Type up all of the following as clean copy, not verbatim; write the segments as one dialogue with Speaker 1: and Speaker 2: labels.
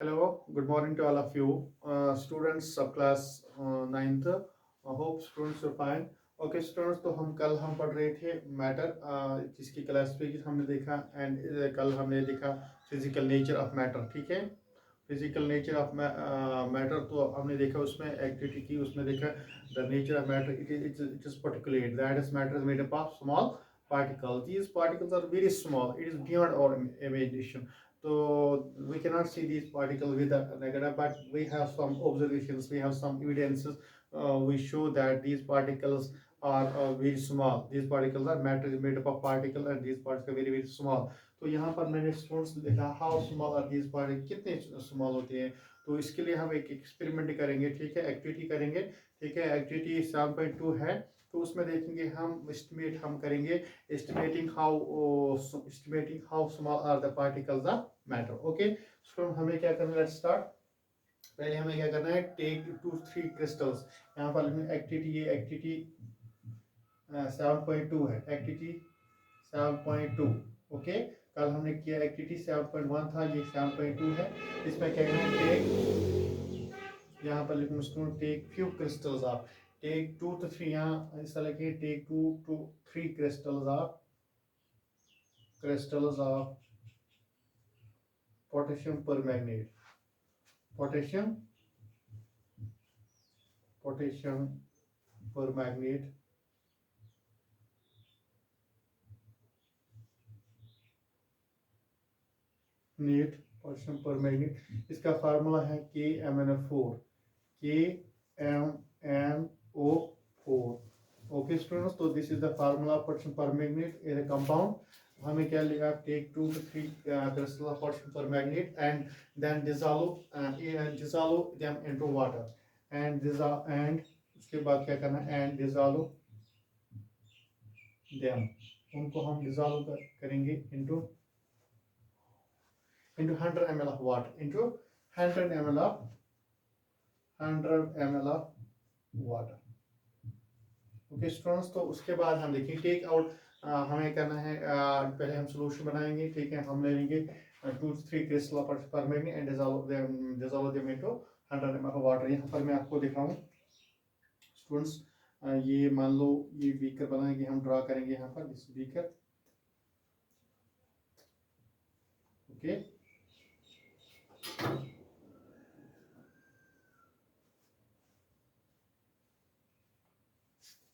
Speaker 1: Hello, good morning to all of you, students of class 9th. Hope students are fine. Okay, students, तो हम पढ़ रहे थे matter जिसकी क्लास पे हमने देखा एंड कल हमने देखा फिजिकल नेचर ऑफ मैटर, ठीक है। फिजिकल नेचर ऑफ मैटर तो हमने देखा, उसमें एक्टिविटी की, उसमें देखा the nature of matter it is particulate that is matter is made up of small particles. These particles are very small. It is beyond our imagination. So we cannot see these particles with a negative, but we have some observations, we have some evidences. We show that these particles are very small. These particles are matter is made up of particle and these particles are very small. तो यहाँ पर मैंने students लिखा how small are these particle, कितने small होते हैं। तो इसके लिए हम एक एक्सपेरिमेंट करेंगे, ठीक है, एक्टिविटी करेंगे, ठीक है। एक्टिविटी 7.2 है, तो उसमें देखेंगे हम एस्टिमेट हम करेंगे estimating how small are the particles of matter. Okay student, हमें क्या करना है, लेट्स स्टार्ट। पहले हमें क्या करना है, टेक 2-3 क्रिस्टल्स। यहाँ पर एक्टिविटी, ये एक्टिविटी 7.2 है, एक्टिविटी 7.2। ओके, कल हमने किया एक्टिविटी 7.1 था, ये 7.2 है। इसमें क्या करना है, टेक, यहाँ पर लिखूँ student, take few crystals of, take 2 to 3, यहाँ इस तरह के take 2 to 3 crystals of potassium permanganate, potassium permanganate neat potassium permanganate. इसका फार्मूला है KMnO4, KMnO4। ओके स्टूडेंट्स, तो this is the formula of potassium permanganate is a compound. हमें क्या लिखा, take 2 to 3 crystals of potassium permanganate and then dissolve them into water and उसके बाद क्या करना है, and dissolve them, उनको हम डिजोल्व करेंगे into 100 ml of water, into 100 ml of 100 ml of water। Okay students, तो उसके बाद हम देखेंगे टेक आउट, हमें करना है, पहले हम सोल्यूशन बनाएंगे, ठीक है। हम ले लेंगे 2 to 3 crystal of permanganate and dissolve them into 100 ml of water. यहाँ पर मैं आपको दिखाऊं स्टूडेंट्स, ये मान लो ये बीकर बनाएंगे, हम ड्रा करेंगे यहाँ पर इस beaker. Okay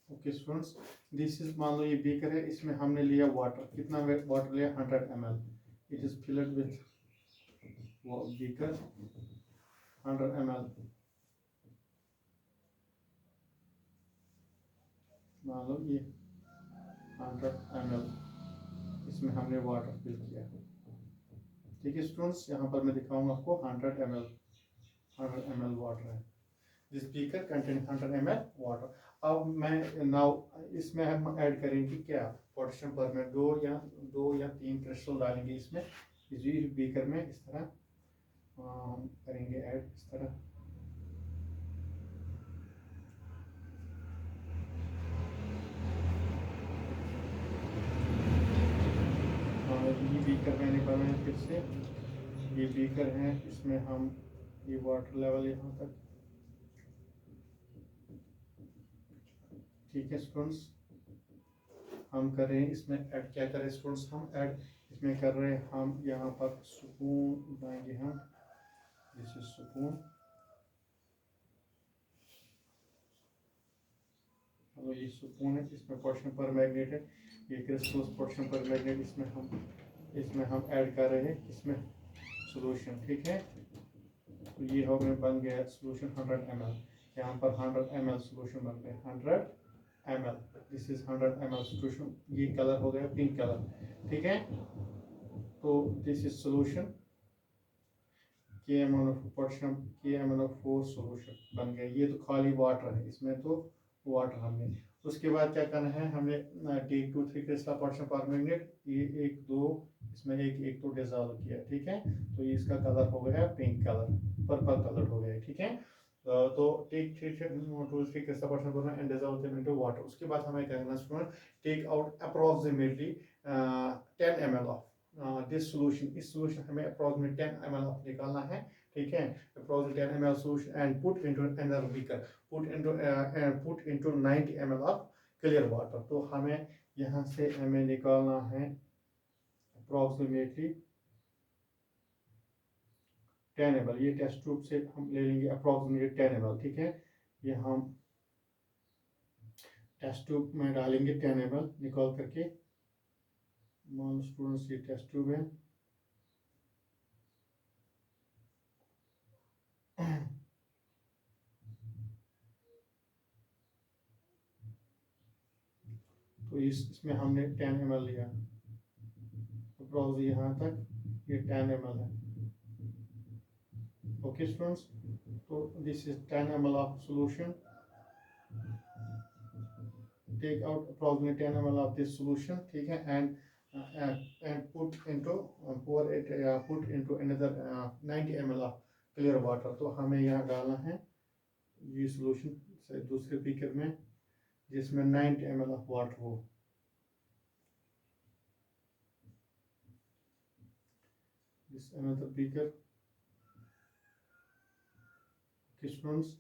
Speaker 1: okay students, this is, मान लो ये बीकर है, इसमें हमने लिया वाटर, कितना वाटर लिया, 100 ml। It is filled with beaker 100 ml। मान लो ये 100 ml, इसमें हमने वाटर फिल किया, ठीक है स्टूडेंट्स। यहाँ पर मैं दिखाऊंगा आपको 100 ml वाटर है, this beaker contain 100 ml water. अब मैं नाउ इसमें हम ऐड करेंगे क्या, पोटेशियम परमैंगनेट, 2 या 3 क्रिस्टल डालेंगे इसमें, इस बीकर में, इस तरह हम करेंगे ऐड, इस तरह। ये बीकर मैंने बनाया फिर से, ये बीकर है, इसमें हम ये वाटर लेवल यहाँ तक, ठीक है स्टूडेंट्स। हम कर रहे हैं इसमें ऐड, क्या करें स्टूडेंट्स, हम ऐड इसमें कर रहे हैं, हम यहाँ पर स्पून बनाएंगे हम, दिस इज स्पून। तो ये स्पून है, इसमें पोटेशियम परमैंगनेट है, ये क्रिस्टल्स पोटेशियम परमैंगनेट, इसमें हम ऐड कर रहे हैं, इसमें सोल्यूशन, ठीक है। तो ये हो गया, बन गया सोल्यूशन 100 ml। यहाँ पर 100 ml सोल्यूशन बन गया, 100 ml, this is 100 ml solution. ये कलर हो गया पिंक कलर, ठीक है। तो this is solution KMnO4 solution बन गया। ये तो खाली वाटर है, इसमें तो वाटर हमने। उसके बाद क्या करना है, हमने टेक 2-3 क्रिस्टल पोटेशियम परमैंगनेट, ये 1-2 इसमें एक तो डिसॉल्व किया, ठीक है। तो ये इसका कलर हो गया पिंक कलर, पर्पल कलर हो गया, ठीक है। तो take 2-3 crystal potassium permanganate and dissolve them into water. उसके बाद हमें क्या करना है, take out approximately 10 ml of this solution. इस सोल्यूशन हमें अप्रोक्सीमेट 10 ml ऑफ निकालना है, ठीक है, approximately 10 ml solution and put into another beaker, put into 90 ml of clear water। तो हमें यहाँ से हमें निकालना है approximately 10 ml। ये टेस्ट ट्यूब से हम ले लेंगे approximately 10 ml, ठीक है। ये हम टेस्ट ट्यूब में डालेंगे 10 ml निकाल करके। मान स्टूडेंट्स ये टेस्ट ट्यूब है, तो इसमें हमने 10 ml लिया अप्रोक्स यहाँ तक, ये 10 ml है। ओके स्टूडेंट्स, तो this is 10 ml of solution. Take out approximately 10 ml of this solution, ठीक है, and put into put into another 90 ml of clear water। तो हमें यहाँ डालना है ये सॉल्यूशन से दूसरे बीकर में जिसमें 90 ml ऑफ वाटर हो। This another beaker students.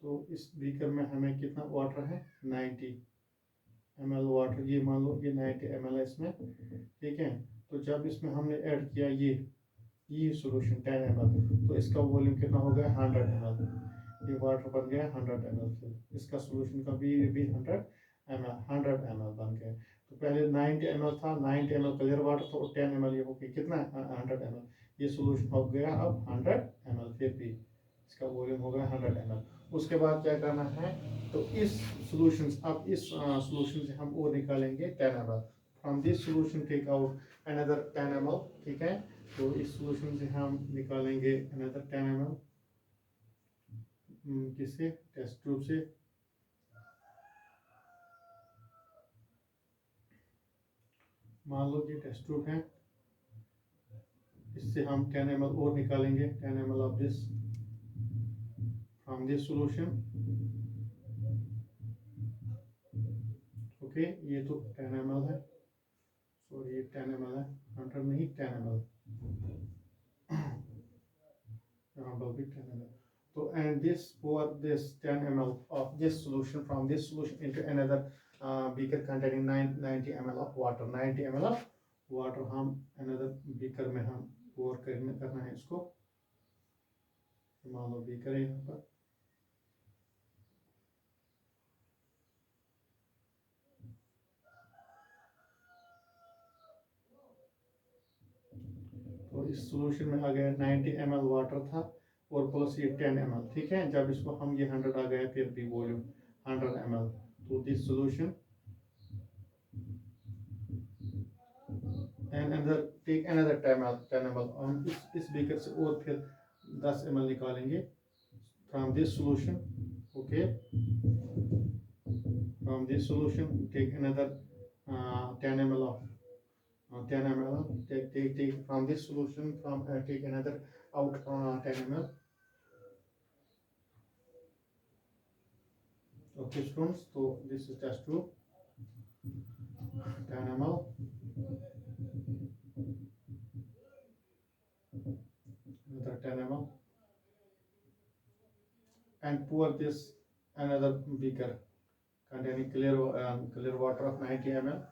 Speaker 1: तो इस बीकर में हमें कितना वाटर है, 90 ml वाटर। ये मान लो ये 90 ml है इसमें, ठीक है। तो जब इसमें हमने ऐड किया ये सॉल्यूशन 10 ml, तो इसका वॉल्यूम कितना हो गया, 100 ml। ये वाटर बन गया 100 ml। फिर इसका सॉल्यूशन का भी 100 ml बन गया। तो पहले 90 ml था, 90 ml क्लियर वाटर था, और 10 ml ये हो गया कितना, 100 ml। ये सॉल्यूशन हो गया अब 100 ml, फिर भी इसका वॉल्यूम हो गया 100 ml। उसके बाद क्या करना है, तो इस सॉल्यूशन अब इस सॉल्यूशन से हम और निकालेंगे 10 ml। From this solution take out another 10 ml, ठीक है। तो इस सॉल्यूशन से हम निकालेंगे अनदर 10 ml, किससे, टेस्ट ट्यूब से। मान लो कि टेस्ट ट्यूब है, इससे हम 10 ml और निकालेंगे, 10 ml of this from this solution. Okay, ये तो 10 ml है, सॉरी ये 10 ml है, 100 नहीं 10 ml, यहाँ पर भी 10 ml। तो and this pour this 10 ml of this solution from this solution into another beaker containing 90 ml of water। 90 ml of water हम another beaker में हम pour करना है इसको। मान लो beaker है यहाँ पर, तो इस सॉल्यूशन में आ गया 90 ml वाटर था और प्लस ये 10 ml, ठीक है। जब इसको हम ये 100 आ गया, फिर भी वॉल्यूम 100 ml। तो this solution and another take another 10 ml हम इस बीकर से और फिर 10 ml निकालेंगे from this solution। okay, from this solution take another 10 ml of 10 ml, take from this solution from take another out 10 ml। okay students, so this is test tube 10 ml, another 10 ml, and pour this another beaker containing clear water of 90 ml।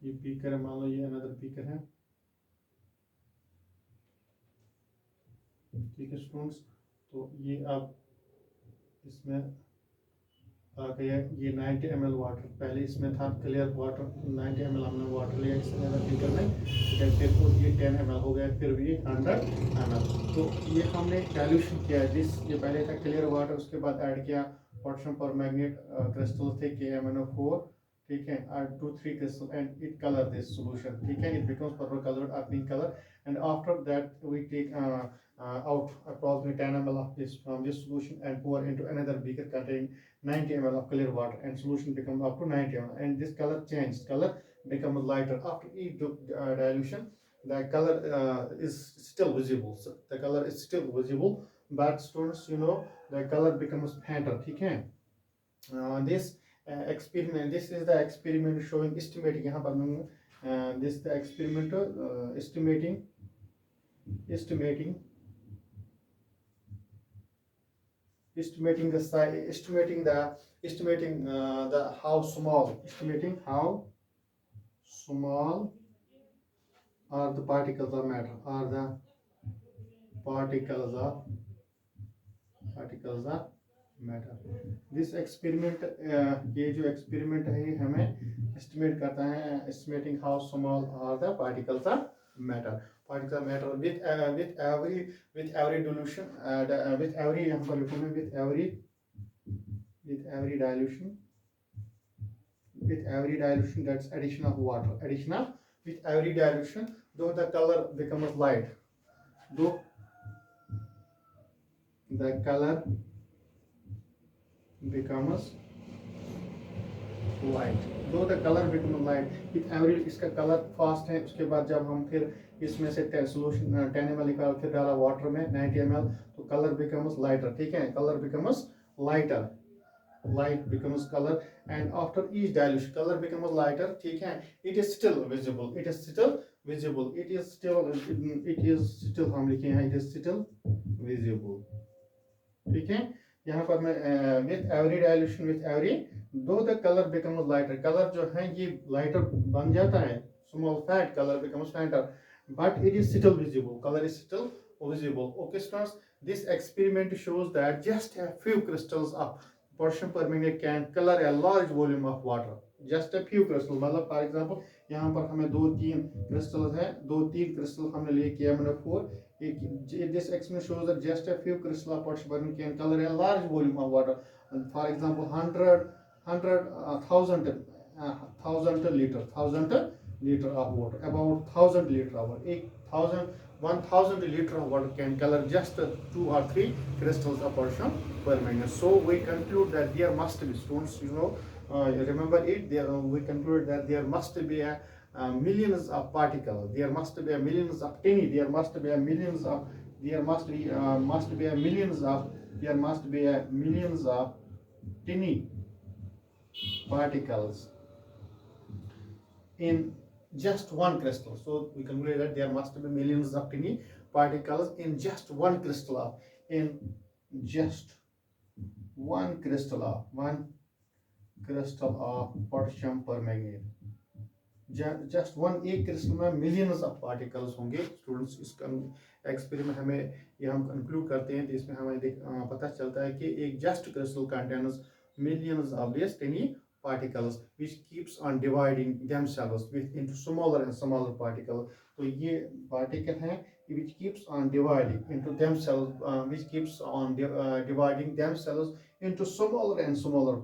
Speaker 1: ये beaker है, मान लो ये another beaker है, ठीक है students. तो ये अब इसमें आ गया ये 90 ml वाटर। पहले इसमें था क्लियर वाटर, 90 ml हमने वाटर लिया इस अनदर बीकर में, फिर तो ये 10 ml हो गया, फिर भी 100 ml। तो ये हमने डाइल्यूशन किया है। जिस ये पहले था क्लियर वाटर, उसके बाद ऐड किया पोटेशियम परमैंगनेट क्रिस्टल थे KMnO4, ठीक है, 2-3 crystal, and it color this solution, ठीक है, it becomes purple colored or pink color। and after that we take out approximately 10 ml of this from this solution and pour into another beaker containing 90 ml of clear water, and solution becomes up to 90 ml, and this color changed, color becomes lighter after each dilution। the color is still visible, so the color is still visible, but students, you know, the color becomes fainter, ठीक है। this experiment. This is the experiment showing estimating. यहाँ पर this is the experiment estimating the size, estimating the how small, estimating how small are the particles of matter, are the particles of matter. This experiment ये जो experiment है हमें estimate करता है, estimating how small are the particles of matter. Particles of matter with every dilution, with every यहाँ पर लिखूँ मैं with every dilution, that's addition of water. With every dilution, though the color becomes light, though the color becomes light, with every इसका colour fast है. उसके बाद जब हम फिर इसमें से सोल्यूशन 10 ml निकाल फिर डाला वाटर में 90 ml, तो कलर becomes lighter. ठीक है, colour becomes lighter, light becomes color, and after each dilution color becomes lighter. ठीक है, it is still visible, हम लिखे हैं it is still visible. ठीक है, यहाँ पर मैं with every dilution, with every though the color becomes lighter, colour जो है ये lighter बन जाता है, small fat color becomes fainter, but it is still visible, color is still visible. Okay students, this experiment shows that just a few crystals of potassium permanganate can color a large volume of water. Just a few crystals, मतलब for example यहाँ पर हमें 2-3 crystals हैं, 2-3 crystal हमने लिए KMnO4. This experiment shows that just a few crystals of potassium permanganate can color a large volume of water. For example, 1,000 liter of water, about 1,000 liter of water, 1,000 liter of water can color just 2 or 3 crystals of potassium permanganate. So we conclude that there must be, students, remember it. We conclude that there must be millions of particles. There must be millions of tiny. There must be millions of tiny particles in just one crystal. So we conclude that there must be millions of tiny particles in just one crystal of potassium permanganate. Just एक crystal में millions of particles होंगे. Students, इस experiment हमें ये हम conclude करते हैं, तो इसमें हमें पता चलता है कि एक just crystal contains millions of these tiny particles which keeps on dividing themselves into smaller and smaller particles. तो ये पार्टिकल हैं which keeps on dividing into themselves, dividing themselves into smaller and smaller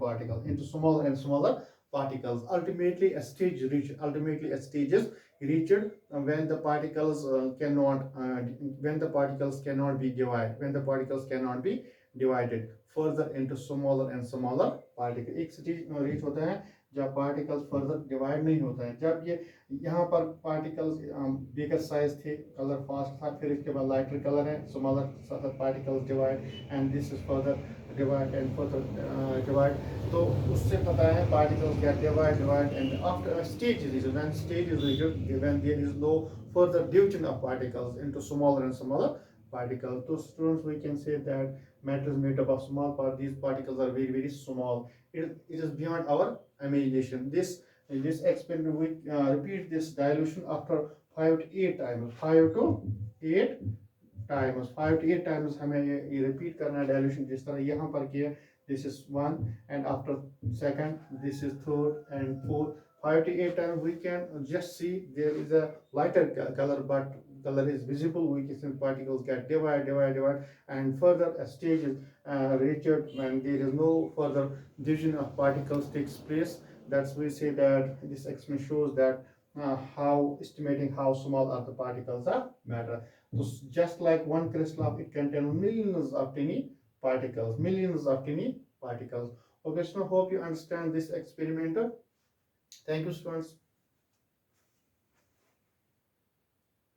Speaker 1: particles. Ultimately, a stage is reached when the particles cannot be divided further into smaller and smaller particles. एक stage reach होता है जब particles further divide नहीं होता है. जब ये यहाँ पर पार्टिकल्स बिगर साइज थे, कलर फास्ट था, फिर इसके बाद लाइटर कलर है, smaller particles divide and this is further divide and further divide. तो उससे पता है particles get divide and after stage is reached when there is no further division of particles into smaller and smaller particles. So students, we can say that matter is made up of small parts. These particles are very, very small. It is beyond our imagination. This experiment, we repeat this dilution after 5 to 8 times. 5 to 8 times हमें ये repeat करना है dilution जिस तरह यहाँ पर किया. This is 1 and after second, this is third and fourth. 5 to 8 times we can just see there is a lighter color, but color is visible. We can see particles get divide and further a stage is reached when there is no further division of particles takes place. That's we say that this experiment shows that how estimating how small are the particles of matter. So just like one crystal of it contains millions of tiny particles. Okay, so hope you understand this experiment. Thank you, students.